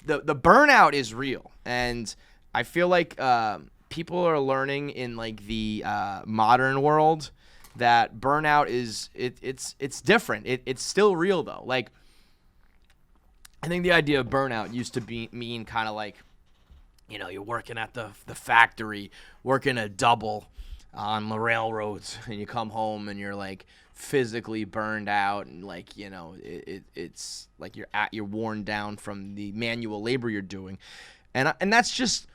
the burnout is real, and I feel like people are learning in like the modern world that burnout is it's different. It's still real though. Like I think the idea of burnout used to mean kind of like, you know, you're working at the factory, working a double on the railroads, and you come home and you're like physically burned out, and like, you know, it's like you're worn down from the manual labor you're doing, and that's just,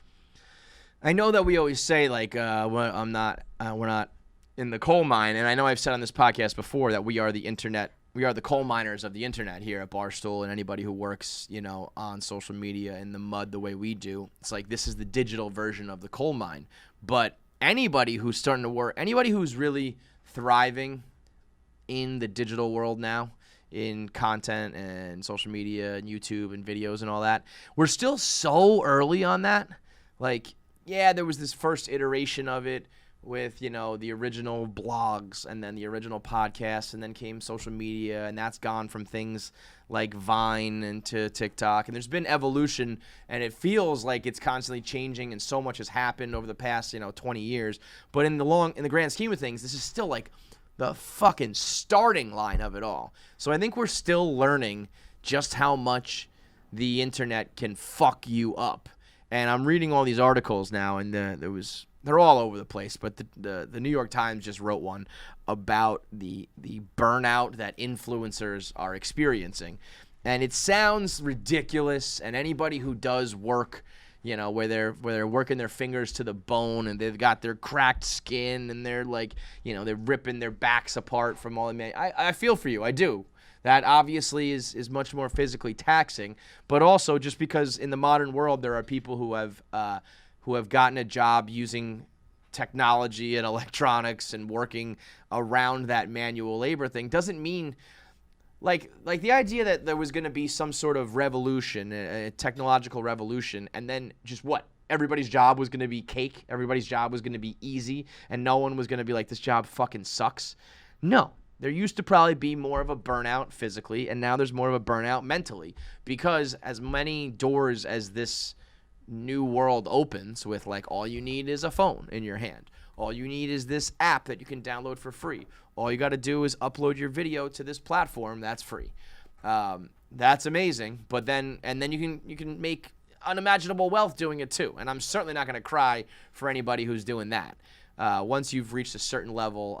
I know that we always say like we're not in the coal mine, and I know I've said on this podcast before that we are the coal miners of the internet here at Barstool, and anybody who works, you know, on social media in the mud the way we do. It's like this is the digital version of the coal mine. But anybody who's starting to work, anybody who's really thriving in the digital world now, in content and social media and YouTube and videos and all that, we're still so early on that. Like, yeah, there was this first iteration of it with, you know, the original blogs and then the original podcasts, and then came social media, and that's gone from things like Vine into TikTok, and there's been evolution, and it feels like it's constantly changing, and so much has happened over the past, you know, 20 years. But in the grand scheme of things, this is still like the fucking starting line of it all. So I think we're still learning just how much the internet can fuck you up. And I'm reading all these articles now, and they're all over the place, but the New York Times just wrote one about the burnout that influencers are experiencing. And it sounds ridiculous, and anybody who does work, you know, where they're working their fingers to the bone, and they've got their cracked skin, and they're like, you know, they're ripping their backs apart from all the I feel for you, I do. That obviously is much more physically taxing, but also just because in the modern world there are people who have gotten a job using technology and electronics and working around that manual labor thing doesn't mean like the idea that there was going to be some sort of revolution, a technological revolution, and then just what? Everybody's job was going to be cake. Everybody's job was going to be easy, and no one was going to be like, this job fucking sucks. No. There used to probably be more of a burnout physically, and now there's more of a burnout mentally, because as many doors as this new world opens with, like, all you need is a phone in your hand. All you need is this app that you can download for free. All you got to do is upload your video to this platform that's free. That's amazing, but then you can make unimaginable wealth doing it too. And I'm certainly not going to cry for anybody who's doing that. Once you've reached a certain level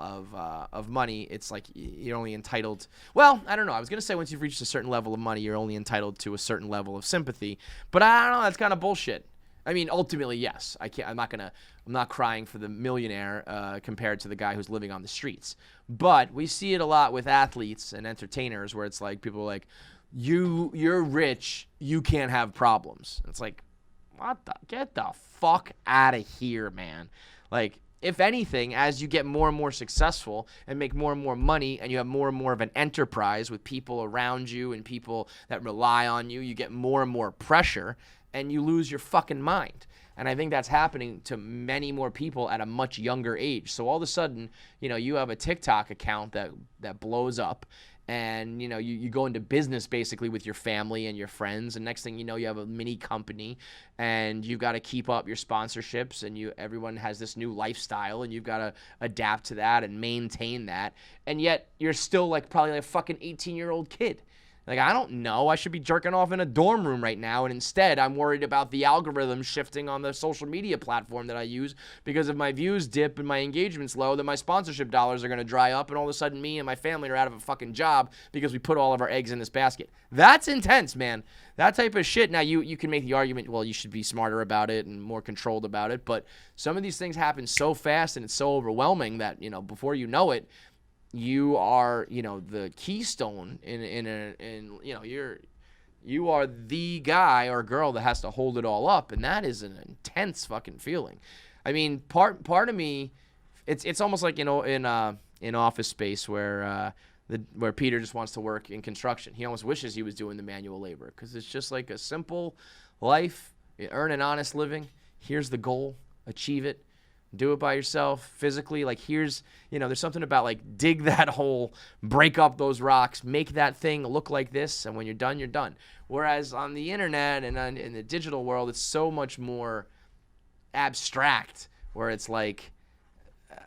of money, it's like you're only entitled. Well, I don't know. I was gonna say once you've reached a certain level of money, you're only entitled to a certain level of sympathy. But I don't know. That's kind of bullshit. I mean, ultimately, yes. I'm not crying for the millionaire compared to the guy who's living on the streets. But we see it a lot with athletes and entertainers, where it's like people are like, you're rich, you can't have problems. It's like, get the fuck out of here, man. Like, if anything, as you get more and more successful and make more and more money, and you have more and more of an enterprise with people around you and people that rely on you, you get more and more pressure, and you lose your fucking mind. And I think that's happening to many more people at a much younger age. So all of a sudden, you know, you have a TikTok account that blows up, and, you know, you go into business basically with your family and your friends, and next thing you know, you have a mini company, and you've got to keep up your sponsorships, and everyone has this new lifestyle, and you've got to adapt to that and maintain that, and yet you're still like probably like a fucking 18-year-old kid. Like, I don't know. I should be jerking off in a dorm room right now, and instead I'm worried about the algorithm shifting on the social media platform that I use, because if my views dip and my engagement's low, then my sponsorship dollars are going to dry up, and all of a sudden me and my family are out of a fucking job because we put all of our eggs in this basket. That's intense, man. That type of shit. Now, you can make the argument, well, you should be smarter about it and more controlled about it, but some of these things happen so fast and it's so overwhelming that, you know, before you know it, you are, you know, the keystone in you know, you are the guy or girl that has to hold it all up, and that is an intense fucking feeling. I mean, part of me, it's almost like, you know, in Office Space where Peter just wants to work in construction. He almost wishes he was doing the manual labor, because it's just like a simple life. You earn an honest living. Here's the goal. Achieve it. Do it by yourself physically. Like, here's, there's something about like dig that hole, break up those rocks, make that thing look like this. And when you're done, you're done. Whereas on the internet and in the digital world, it's so much more abstract, where it's like,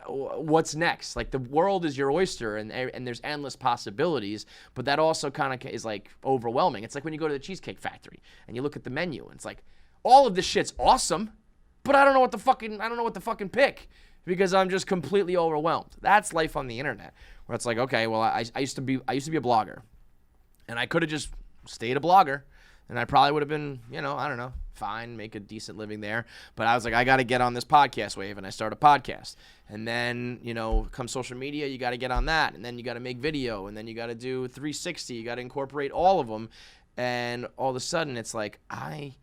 what's next? Like, the world is your oyster, and there's endless possibilities, but that also kind of is like overwhelming. It's like when you go to the Cheesecake Factory and you look at the menu and it's like, all of this shit's awesome, but I don't know what the fucking pick, because I'm just completely overwhelmed. That's life on the internet, where it's like, okay, well, I used to be a blogger, and I could have just stayed a blogger, and I probably would have been, I don't know, fine, make a decent living there. But I was like, I got to get on this podcast wave, and I start a podcast. And then, come social media, you got to get on that, and then you got to make video, and then you got to do 360, you got to incorporate all of them. And all of a sudden, it's like, I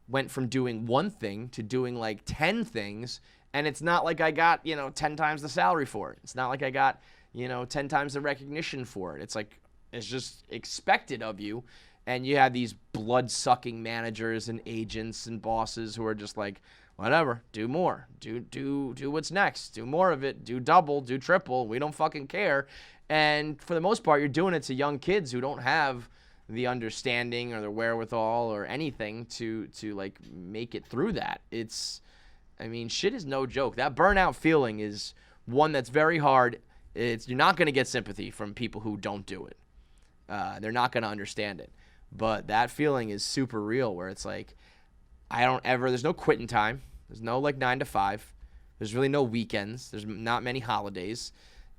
went from doing one thing to doing like 10 things, and it's not like I got, 10 times the salary for it. It's not like I got, 10 times the recognition for it. It's like, it's just expected of you. And you have these blood-sucking managers and agents and bosses who are just like, whatever, do more, do what's next, do more of it, do double, do triple, we don't fucking care. And for the most part, you're doing it to young kids who don't have the understanding or the wherewithal or anything to like make it through that. Shit is no joke. That burnout feeling is one that's very hard. You're not going to get sympathy from people who don't do it. They're not going to understand it. But that feeling is super real, where it's like, there's no quitting time. There's no like 9 to 5. There's really no weekends. There's not many holidays.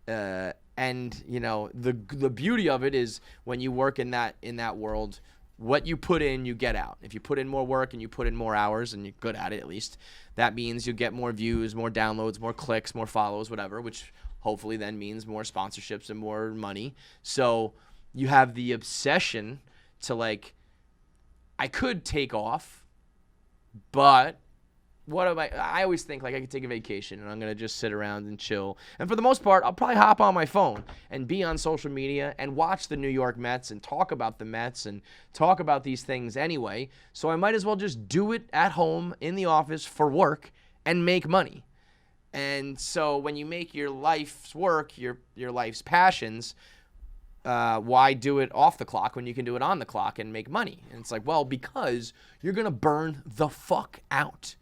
And the beauty of it is, when you work in that world, what you put in, you get out. If you put in more work and you put in more hours, and you're good at it at least, that means you get more views, more downloads, more clicks, more follows, whatever, which hopefully then means more sponsorships and more money. So you have the obsession to like, I could take off, but what am I always think like I could take a vacation and I'm going to just sit around and chill. And for the most part, I'll probably hop on my phone and be on social media and watch the New York Mets and talk about the Mets and talk about these things anyway. So I might as well just do it at home in the office for work and make money. And so when you make your life's work, your life's passions, why do it off the clock when you can do it on the clock and make money? And it's like, well, because you're going to burn the fuck out.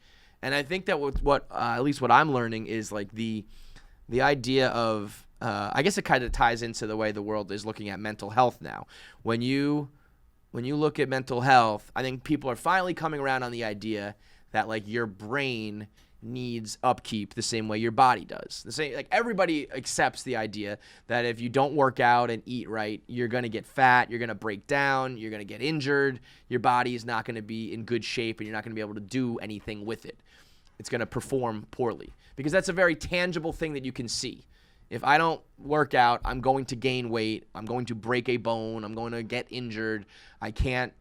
And I think that what at least what I'm learning is like the idea of, I guess it kind of ties into the way the world is looking at mental health now. When you look at mental health, I think people are finally coming around on the idea that like your brain needs upkeep the same way your body does. The same, like everybody accepts the idea that if you don't work out and eat right, you're going to get fat, you're going to break down, you're going to get injured, your body is not going to be in good shape, and you're not going to be able to do anything with it. It's going to perform poorly, because that's a very tangible thing that you can see. If I don't work out, I'm going to gain weight, I'm going to break a bone, I'm going to get injured, I can't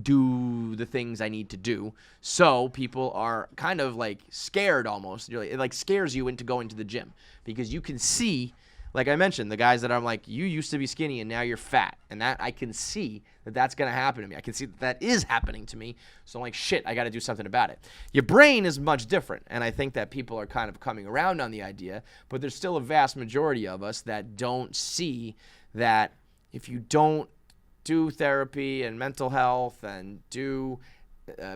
do the things I need to do. So people are kind of like scared almost. It like scares you into going to the gym, because you can see, like I mentioned, the guys that I'm like, you used to be skinny and now you're fat. And that I can see that that's going to happen to me. I can see that is happening to me. So I'm like, shit, I got to do something about it. Your brain is much different. And I think that people are kind of coming around on the idea, but there's still a vast majority of us that don't see that if you don't do therapy and mental health and do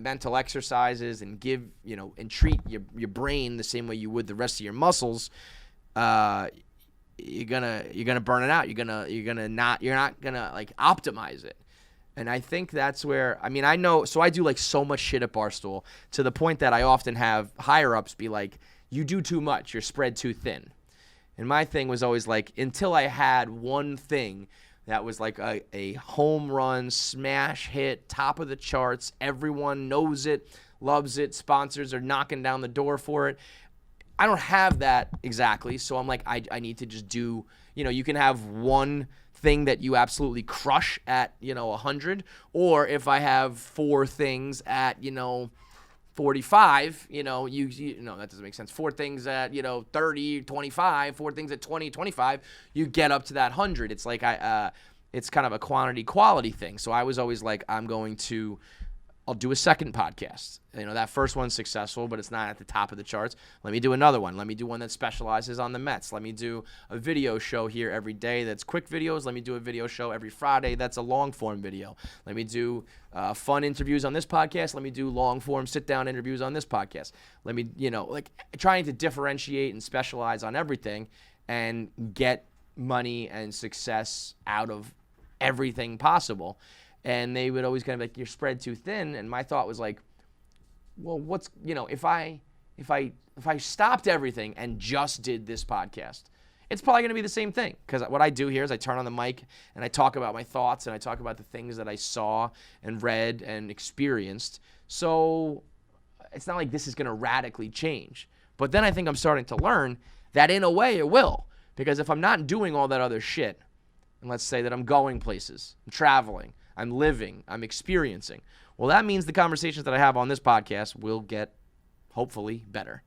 mental exercises and give, and treat your brain the same way you would the rest of your muscles, you're gonna burn it out. You're not gonna like optimize it. And I think that's where, I know, so I do like so much shit at Barstool, to the point that I often have higher ups be like, you do too much, you're spread too thin. And my thing was always like, until I had one thing that was like a home run, smash hit, top of the charts. Everyone knows it, loves it. Sponsors are knocking down the door for it. I don't have that exactly. So I'm like, I need to just do, you can have one thing that you absolutely crush at, 100. Or if I have 4 things at, 45, no, that doesn't make sense. 4 things at, 30, 25, 4 things at 20, 25, you get up to that 100. It's like, it's kind of a quantity quality thing. So I was always like, I'm going to I'll do a second podcast. That first one's successful, but it's not at the top of the charts. Let me do another one. Let me do one that specializes on the Mets. Let me do a video show here every day that's quick videos. Let me do a video show every Friday that's a long-form video. Let me do fun interviews on this podcast. Let me do long-form sit-down interviews on this podcast. Let me, trying to differentiate and specialize on everything and get money and success out of everything possible. And they would always kind of be like, you're spread too thin. And my thought was like, well, what's, if I stopped everything and just did this podcast, it's probably going to be the same thing. Because what I do here is I turn on the mic and I talk about my thoughts and I talk about the things that I saw and read and experienced. So it's not like this is going to radically change. But then I think I'm starting to learn that in a way it will. Because if I'm not doing all that other shit, and let's say that I'm going places, I'm traveling, I'm living, I'm experiencing, well, that means the conversations that I have on this podcast will get, hopefully, better.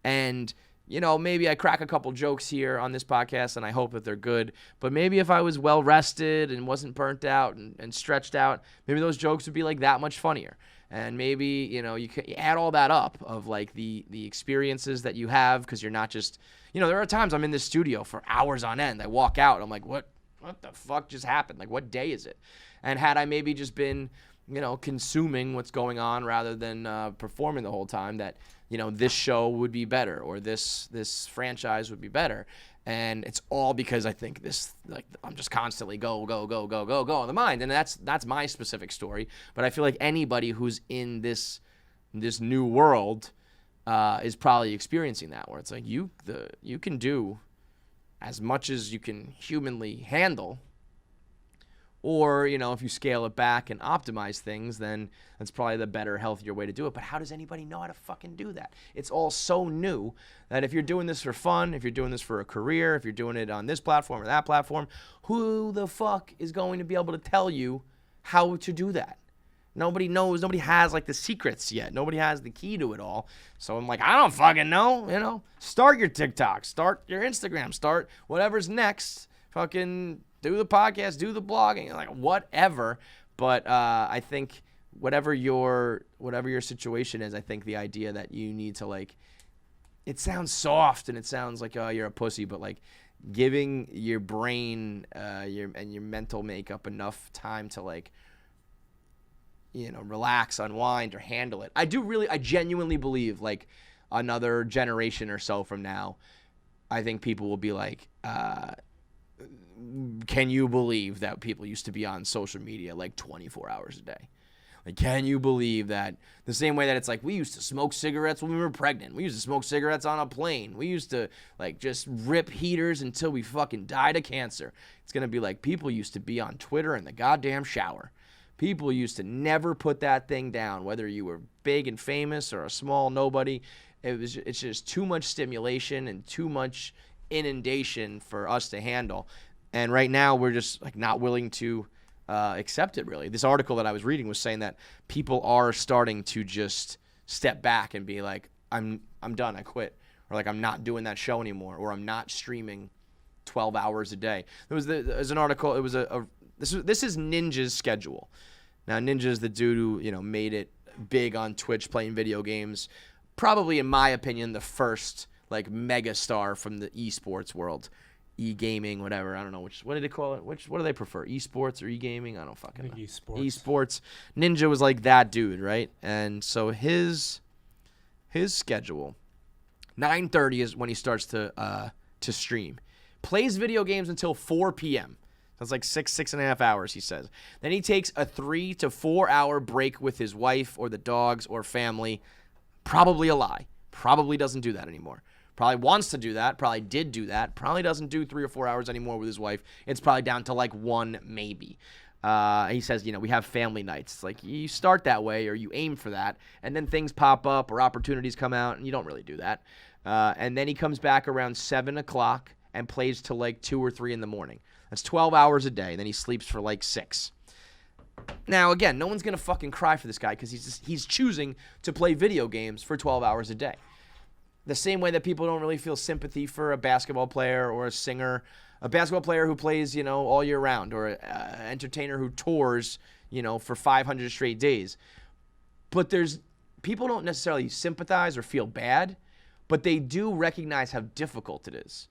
And, maybe I crack a couple jokes here on this podcast, and I hope that they're good. But maybe if I was well-rested and wasn't burnt out and stretched out, maybe those jokes would be, that much funnier. And maybe, you can add all that up of, the experiences that you have, because you're not just, there are times I'm in this studio for hours on end. I walk out, I'm like, what the fuck just happened? What day is it? And had I maybe just been, consuming what's going on rather than performing the whole time, that, this show would be better or this franchise would be better. And it's all because I think I'm just constantly go in the mind. And that's my specific story. But I feel like anybody who's in this new world is probably experiencing that, where it's like you can do as much as you can humanly handle. Or, if you scale it back and optimize things, then that's probably the better, healthier way to do it. But how does anybody know how to fucking do that? It's all so new that if you're doing this for fun, if you're doing this for a career, if you're doing it on this platform or that platform, who the fuck is going to be able to tell you how to do that? Nobody knows. Nobody has, the secrets yet. Nobody has the key to it all. So I'm like, I don't fucking know, Start your TikTok. Start your Instagram. Start whatever's next. Fucking do the podcast, do the blogging, whatever. But I think whatever your situation is, I think the idea that you need to it sounds soft and it sounds like, oh, you're a pussy, but giving your brain your mental makeup enough time to relax, unwind, or handle it. I genuinely believe another generation or so from now, I think people will be can you believe that people used to be on social media 24 hours a day? Can you believe that the same way that it's we used to smoke cigarettes when we were pregnant. We used to smoke cigarettes on a plane. We used to just rip heaters until we fucking died of cancer. It's going to be people used to be on Twitter in the goddamn shower. People used to never put that thing down, whether you were big and famous or a small nobody. It's just too much stimulation and too much inundation for us to handle. And right now we're just not willing to accept it, really. This article that I was reading was saying that people are starting to just step back and be I'm done, I quit. Or I'm not doing that show anymore, or I'm not streaming 12 hours a day. There's an article, it was this is Ninja's schedule. Now Ninja is the dude who, made it big on Twitch playing video games. Probably, in my opinion, the first mega star from the esports world. E-gaming, whatever. I don't know what do they call it? What do they prefer? Esports or e-gaming? I don't fucking know. Esports. Ninja was that dude, right? And so his schedule, 9:30 is when he starts to stream. Plays video games until 4 p.m. That's 6.5 hours, he says. Then he takes a 3 to 4 hour break with his wife or the dogs or family. Probably a lie. Probably doesn't do that anymore. Probably wants to do that. Probably did do that. Probably doesn't do 3 or 4 hours anymore with his wife. It's probably down to 1 maybe. He says, we have family nights. It's you start that way or you aim for that, and then things pop up or opportunities come out, and you don't really do that. And then he comes back around 7 o'clock and plays till 2 or 3 in the morning. That's 12 hours a day. And then he sleeps for 6. Now, again, no one's going to fucking cry for this guy because he's choosing to play video games for 12 hours a day. The same way that people don't really feel sympathy for a basketball player or a singer, a basketball player who plays, all year round, or an entertainer who tours, for 500 straight days. But people don't necessarily sympathize or feel bad, but they do recognize how difficult it is.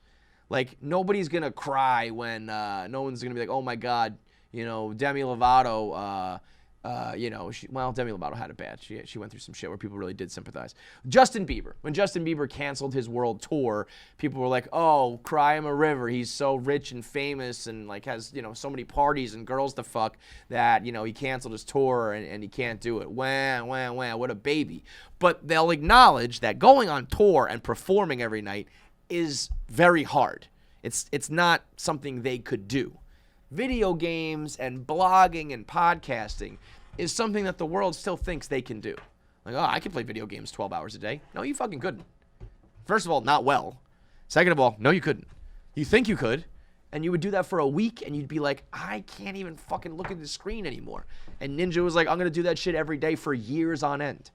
Like, nobody's going to cry when no one's going to be like, oh, my God, Demi Lovato, Demi Lovato had it bad. She went through some shit where people really did sympathize. Justin Bieber. When Justin Bieber canceled his world tour, people were like, oh, cry him a river. He's so rich and famous and, like, has, so many parties and girls to fuck that, he canceled his tour and he can't do it. Wah, wah, wah, what a baby. But they'll acknowledge that going on tour and performing every night is very hard. It's not something they could do. Video games and blogging and podcasting is something that the world still thinks they can do. Like, oh, I can play video games 12 hours a day. No, you fucking couldn't. First of all, not well. Second of all, no, you couldn't. You think you could, and you would do that for a week, and you'd be like, I can't even fucking look at the screen anymore. And Ninja was like, I'm going to do that shit every day for years on end.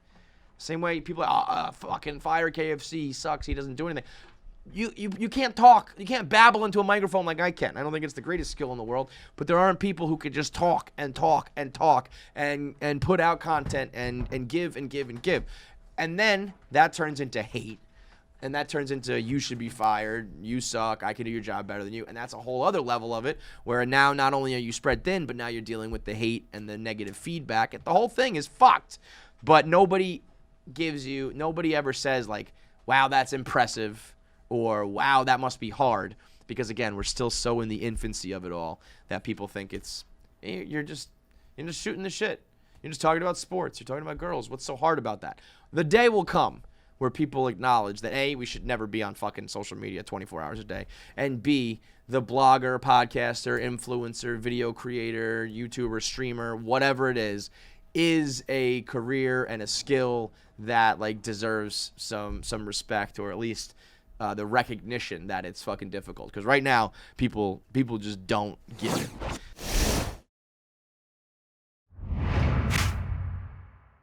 Same way people are like, fucking fire KFC, he sucks, he doesn't do anything. You can't talk. You can't babble into a microphone like I can. I don't think it's the greatest skill in the world, but there aren't people who could just talk and talk and talk and put out content and give and give and give. And then that turns into hate, and that turns into you should be fired, you suck, I can do your job better than you. And that's a whole other level of it where now not only are you spread thin, but now you're dealing with the hate and the negative feedback. And the whole thing is fucked. But nobody ever says like, wow, that's impressive. Or, wow, that must be hard. Because, again, we're still so in the infancy of it all that people think you're just shooting the shit. You're just talking about sports. You're talking about girls. What's so hard about that? The day will come where people acknowledge that, A, we should never be on fucking social media 24 hours a day. And, B, the blogger, podcaster, influencer, video creator, YouTuber, streamer, whatever it is a career and a skill that, like, deserves some respect, or at least the recognition that it's fucking difficult. Because right now, people just don't get it.